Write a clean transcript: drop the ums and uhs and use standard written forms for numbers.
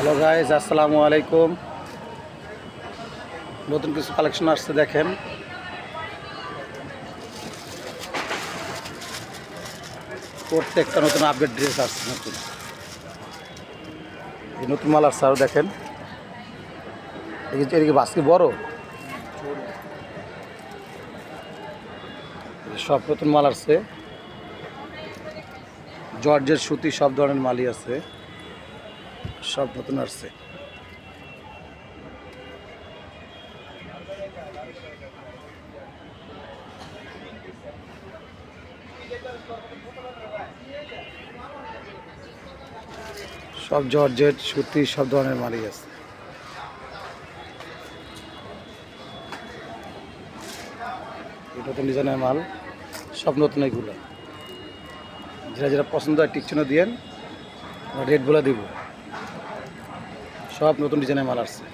Hello guys, আসসালামু আলাইকুম। নতুন কিছু কালেকশন আসছে, দেখেন। প্রত্যেকটা নতুন আপডেট ড্রেস আসছে, নতুন এই নতুন মাল আসছে। আরও দেখেন, এদিকে বাস্কি বড়, সব নতুন মাল আসছে। জর্জের সুতি সব ধরনের মালই আছে, সব নতুন আসছে। সব জর্জেট সুতি সব ধরনের মালই আছে। নতুন ডিজাইনের মাল, সব নতুন। এগুলো যেটা যেটা পছন্দ হয় টিকচিহ্ন দিয়েন, রেট বলে দিব। সব নতুন ডিজাইনের মাল আসছে।